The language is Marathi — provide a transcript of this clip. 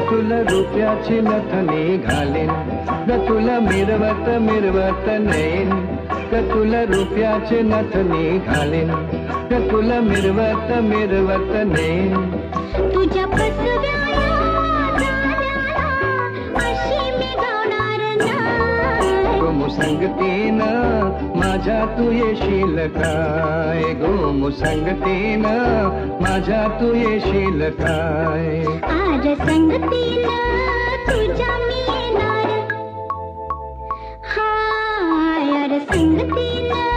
तुला रुपयाची नथनी घालेन ग तुला मिरवत मिरवत नेन ग तुला रुपयाची नथनी घालेन ग तुला मिरवत मिरवत नेन तुझ्या फसव्याला जाण्याला अशी मी गाणार नाही गोमुसंगतीनं माझ्या तू येशील काय गोमुसंगतीनं माझ्या तू येशील काय आज संगतीनं तुझ्या मी येणार हाय यार संगतीनं